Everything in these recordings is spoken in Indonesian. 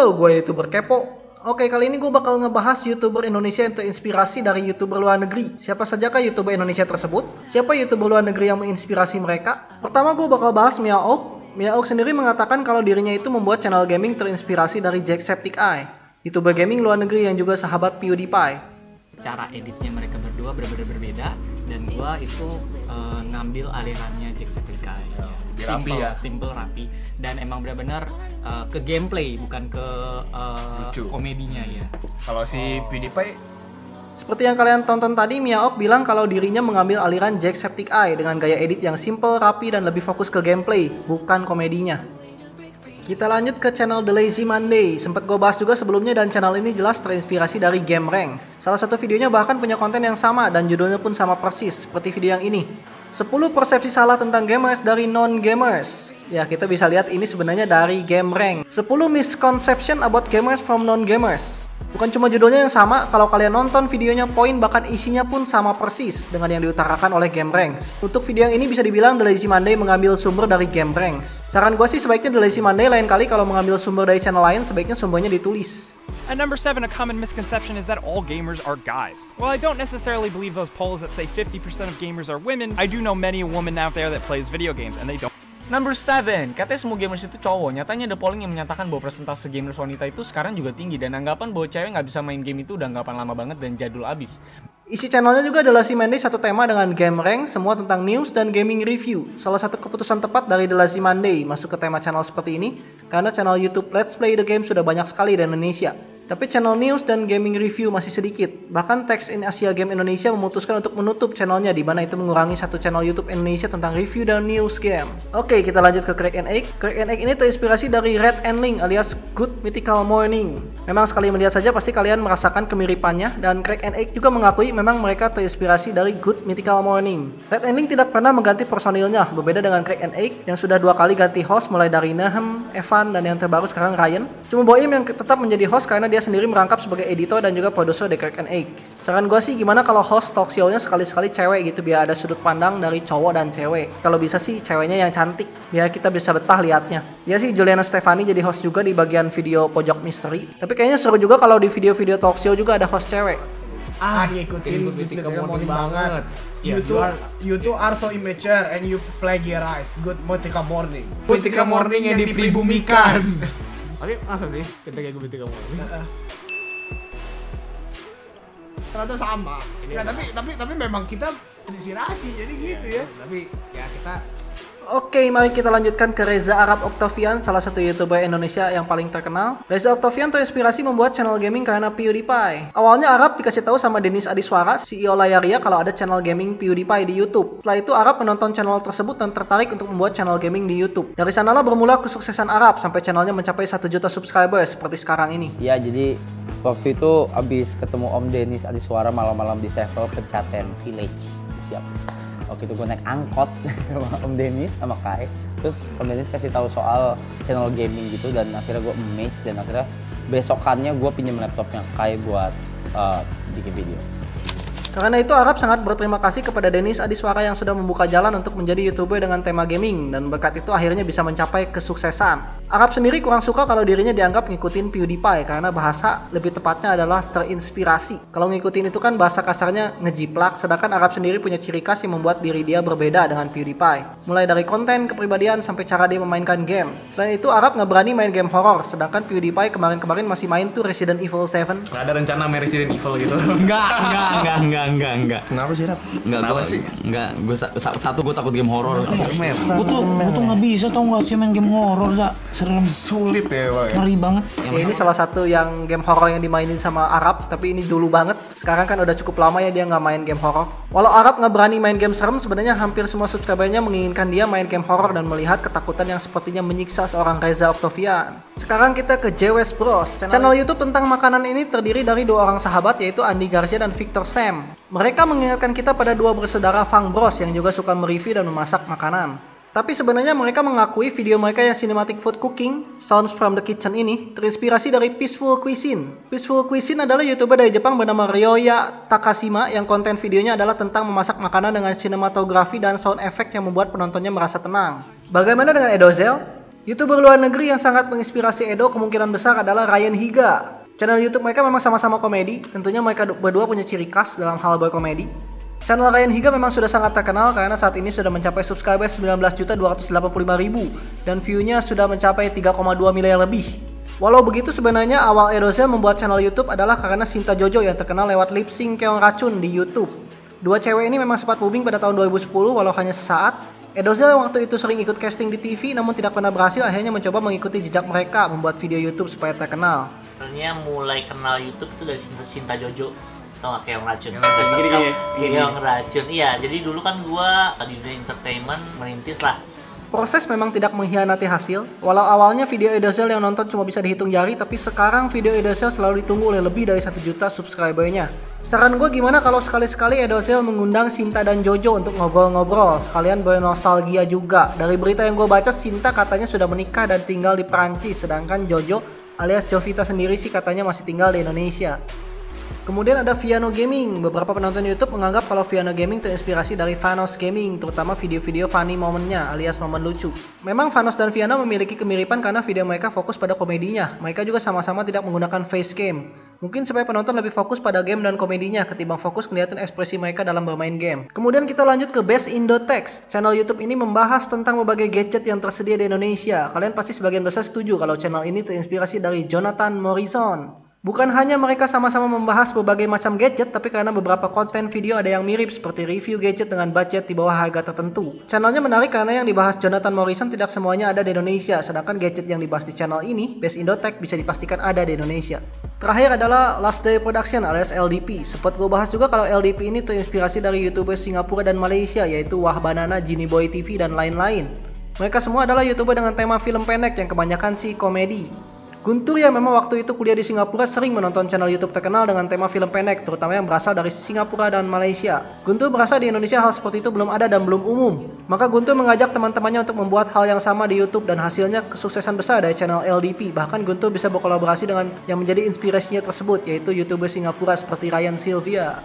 Halo, gue YouTuber Kepo. Oke, kali ini gue bakal ngebahas YouTuber Indonesia yang terinspirasi dari YouTuber luar negeri. Siapa sajakah YouTuber Indonesia tersebut? Siapa YouTuber luar negeri yang menginspirasi mereka? Pertama gue bakal bahas Miaok. Miaok sendiri mengatakan kalau dirinya itu membuat channel gaming terinspirasi dari Jacksepticeye, YouTuber gaming luar negeri yang juga sahabat PewDiePie. Cara editnya mereka berdua benar-benar berbeda, dan gua itu ngambil alirannya Jacksepticeye. Simple, rapi, dan emang benar-benar ke gameplay, bukan ke komedinya ya. Kalau si PewDiePie, seperti yang kalian tonton tadi, Miaok bilang kalau dirinya mengambil aliran Jacksepticeye dengan gaya edit yang simple, rapi, dan lebih fokus ke gameplay, bukan komedinya. Kita lanjut ke channel The Lazy Monday. Sempat gue bahas juga sebelumnya, dan channel ini jelas terinspirasi dari Game Ranks. Salah satu videonya bahkan punya konten yang sama dan judulnya pun sama persis seperti video yang ini. 10 persepsi salah tentang gamers dari non-gamers. Ya, kita bisa lihat ini sebenarnya dari Game Rank. 10 misconception about gamers from non-gamers. Bukan cuma judulnya yang sama, kalau kalian nonton videonya, poin bahkan isinya pun sama persis dengan yang diutarakan oleh Game Ranks. Untuk video yang ini bisa dibilang The Lazy Monday mengambil sumber dari Game Ranks. Saran gue sih sebaiknya The Lazy Monday lain kali kalau mengambil sumber dari channel lain, sebaiknya sumbernya ditulis. At number 7, a common misconception is that all gamers are guys. While I don't necessarily believe those polls that say 50% of gamers are women, I do know many women out there that plays video games and they don't. Number 7, katanya semua gamers itu cowok. Nyatanya ada polling yang menyatakan bahwa persentase gamers wanita itu sekarang juga tinggi, dan anggapan bahwa cewek nggak bisa main game itu udah anggapan lama banget dan jadul abis. Isi channelnya juga adalah si Monday satu tema dengan Game Rank, semua tentang news dan gaming review. Salah satu keputusan tepat dari The Lazy Monday masuk ke tema channel seperti ini, karena channel YouTube Let's Play the Game sudah banyak sekali di Indonesia. Tapi channel news dan gaming review masih sedikit. Bahkan Text in Asia Game Indonesia memutuskan untuk menutup channelnya, di mana itu mengurangi satu channel YouTube Indonesia tentang review dan news game. Oke, kita lanjut ke Crack and Egg. Crack and Egg ini terinspirasi dari Red and Link alias Good Mythical Morning. Memang sekali melihat saja pasti kalian merasakan kemiripannya, dan Crack and Egg juga mengakui memang mereka terinspirasi dari Good Mythical Morning. Red and Link tidak pernah mengganti personilnya, berbeda dengan Crack and Egg yang sudah 2 kali ganti host, mulai dari Nahem, Evan, dan yang terbaru sekarang Ryan. Cuma Boim yang tetap menjadi host karena dia sendiri merangkap sebagai editor dan juga produser The Crack and Egg. Saran gue sih gimana kalau host talk show-nya sekali-sekali cewek gitu, biar ada sudut pandang dari cowok dan cewek. Kalau bisa sih ceweknya yang cantik, biar kita bisa betah liatnya. Ya sih, Juliana Stefani jadi host juga di bagian video pojok misteri. Tapi kayaknya seru juga kalau di video-video talk show juga ada host cewek. ngikutin Mythical Morning banget. You two are so immature and you plagiarize Good Mythical Morning. Mythical Morning yang dipribumikan. Oke, masa sih ketika gue Mythical Morning? Ternyata sama. Ya, tapi memang kita terinspirasi, jadi gitu ya. Tapi ya kita. Oke, mari kita lanjutkan ke Reza Arab Octavian, salah satu YouTuber Indonesia yang paling terkenal. Reza Octavian terinspirasi membuat channel gaming karena PewDiePie. Awalnya Arab dikasih tahu sama Denis Adiswara, CEO Layaria, kalau ada channel gaming PewDiePie di YouTube. Setelah itu Arab menonton channel tersebut dan tertarik untuk membuat channel gaming di YouTube. Dari sanalah bermula kesuksesan Arab sampai channelnya mencapai 1 juta subscribers seperti sekarang ini. Ya, jadi waktu itu abis ketemu Om Denis Adiswara malam-malam di Sevel Pecaten Village. Siap. Waktu itu gue naik angkot sama Om Denis sama Kai, terus Om Denis kasih tahu soal channel gaming gitu, dan akhirnya gue amazed, dan akhirnya besokannya gue pinjam laptopnya Kai buat bikin video. Karena itu Arab sangat berterima kasih kepada Denis Adiswara yang sudah membuka jalan untuk menjadi YouTuber dengan tema gaming, dan berkat itu akhirnya bisa mencapai kesuksesan. Arab sendiri kurang suka kalau dirinya dianggap ngikutin PewDiePie karena bahasa lebih tepatnya adalah terinspirasi. Kalau ngikutin itu kan bahasa kasarnya ngejiplak, sedangkan Arab sendiri punya ciri khas yang membuat diri dia berbeda dengan PewDiePie. Mulai dari konten, kepribadian, sampai cara dia memainkan game. Selain itu Arab nggak berani main game horror, sedangkan PewDiePie kemarin-kemarin masih main tuh Resident Evil 7. Nggak ada rencana main Resident Evil gitu? Enggak. Kenapa sih, Rap? Enggak. Gue takut game horor. Gue tuh nggak bisa, tau nggak sih main game horor, dah. Serem, Sulit ya, Bang. ngeri banget. Ya, ini salah satu yang game horror yang dimainin sama Arab, tapi ini dulu banget. Sekarang kan udah cukup lama ya dia nggak main game horror. Walau Arab nggak berani main game serem, sebenarnya hampir semua subscribernya menginginkan dia main game horror dan melihat ketakutan yang sepertinya menyiksa seorang Reza Octavian. Sekarang kita ke JWS Bros. Channel YouTube tentang makanan ini terdiri dari 2 orang sahabat, yaitu Andy Garcia dan Victor Sam. Mereka mengingatkan kita pada 2 bersaudara Fang Bros yang juga suka mereview dan memasak makanan. Tapi sebenarnya mereka mengakui video mereka yang cinematic food cooking, Sounds from the Kitchen ini, terinspirasi dari Peaceful Cuisine. Peaceful Cuisine adalah YouTuber dari Jepang bernama Ryoya Takashima yang konten videonya adalah tentang memasak makanan dengan sinematografi dan sound effect yang membuat penontonnya merasa tenang. Bagaimana dengan Edozel? YouTuber luar negeri yang sangat menginspirasi Edo kemungkinan besar adalah Ryan Higa. Channel YouTube mereka memang sama-sama komedi, tentunya mereka berdua punya ciri khas dalam hal berkomedi. Channel Ryan Higa memang sudah sangat terkenal karena saat ini sudah mencapai subscriber 19.285.000 dan view-nya sudah mencapai 3,2 miliar lebih. Walau begitu sebenarnya awal Edozel membuat channel YouTube adalah karena Shinta Jojo yang terkenal lewat lip sync Keong Racun di YouTube. Dua cewek ini memang sempat booming pada tahun 2010 walau hanya sesaat. Edozel waktu itu sering ikut casting di TV namun tidak pernah berhasil, akhirnya mencoba mengikuti jejak mereka membuat video YouTube supaya terkenal. Sebenarnya mulai kenal YouTube itu dari Shinta Jojo. Tau gak Keong Racun? Keong Racun, iya. Jadi dulu kan gua di dunia entertainment merintis lah. Proses memang tidak mengkhianati hasil. Walau awalnya video Edozel yang nonton cuma bisa dihitung jari, tapi sekarang video Edozel selalu ditunggu oleh lebih dari 1 juta subscribernya. Saran gue gimana kalau sekali-sekali Edozel mengundang Shinta dan Jojo untuk ngobrol-ngobrol, sekalian bernostalgia juga. Dari berita yang gue baca, Shinta katanya sudah menikah dan tinggal di Perancis, sedangkan Jojo alias Jovita sendiri sih katanya masih tinggal di Indonesia. Kemudian ada Viano Gaming. Beberapa penonton YouTube menganggap kalau Viano Gaming terinspirasi dari Vanos Gaming, terutama video-video funny momennya alias momen lucu. Memang Vanos dan Viano memiliki kemiripan karena video mereka fokus pada komedinya. Mereka juga sama-sama tidak menggunakan facecam. Mungkin supaya penonton lebih fokus pada game dan komedinya ketimbang fokus kelihatan ekspresi mereka dalam bermain game. Kemudian kita lanjut ke Best Indotex. Channel YouTube ini membahas tentang berbagai gadget yang tersedia di Indonesia. Kalian pasti sebagian besar setuju kalau channel ini terinspirasi dari Jonathan Morrison. Bukan hanya mereka sama-sama membahas berbagai macam gadget, tapi karena beberapa konten video ada yang mirip seperti review gadget dengan budget di bawah harga tertentu. Channelnya menarik karena yang dibahas Jonathan Morrison tidak semuanya ada di Indonesia, sedangkan gadget yang dibahas di channel ini, Best Indotech, bisa dipastikan ada di Indonesia. Terakhir adalah Last Day Production alias LDP. Sempat gue bahas juga kalau LDP ini terinspirasi dari YouTuber Singapura dan Malaysia, yaitu Wah Banana, Genie Boy TV, dan lain-lain. Mereka semua adalah YouTuber dengan tema film pendek yang kebanyakan sih komedi. Guntur yang memang waktu itu kuliah di Singapura sering menonton channel YouTube terkenal dengan tema film pendek, terutama yang berasal dari Singapura dan Malaysia. Guntur merasa di Indonesia hal seperti itu belum ada dan belum umum. Maka Guntur mengajak teman-temannya untuk membuat hal yang sama di YouTube dan hasilnya kesuksesan besar dari channel LDP. Bahkan Guntur bisa berkolaborasi dengan yang menjadi inspirasinya tersebut, yaitu YouTuber Singapura seperti Ryan Sylvia.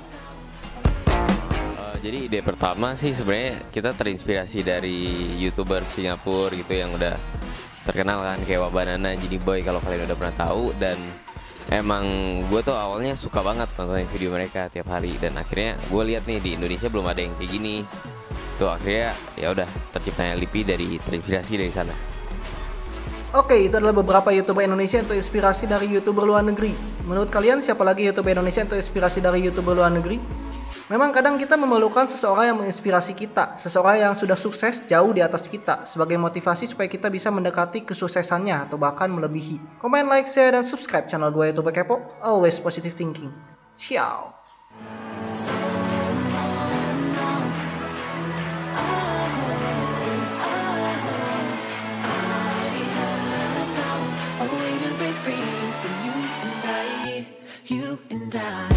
Jadi ide pertama sih sebenarnya kita terinspirasi dari YouTuber Singapura gitu yang udah terkenal kan, kayak Wah Banana, Genie Boy kalau kalian udah pernah tahu. Dan emang gue tuh awalnya suka banget nontonin video mereka tiap hari, dan akhirnya gue lihat nih di Indonesia belum ada yang kayak gini. Tuh akhirnya ya udah terciptanya LDP dari terinspirasi dari sana. Oke, itu adalah beberapa YouTuber Indonesia yang terinspirasi dari YouTuber luar negeri. Menurut kalian siapa lagi YouTuber Indonesia yang terinspirasi dari YouTuber luar negeri? Memang kadang kita memerlukan seseorang yang menginspirasi kita, seseorang yang sudah sukses jauh di atas kita, sebagai motivasi supaya kita bisa mendekati kesuksesannya atau bahkan melebihi. Comment, like, share, dan subscribe channel gue YouTuber Kepo. Always positive thinking. Ciao. You and I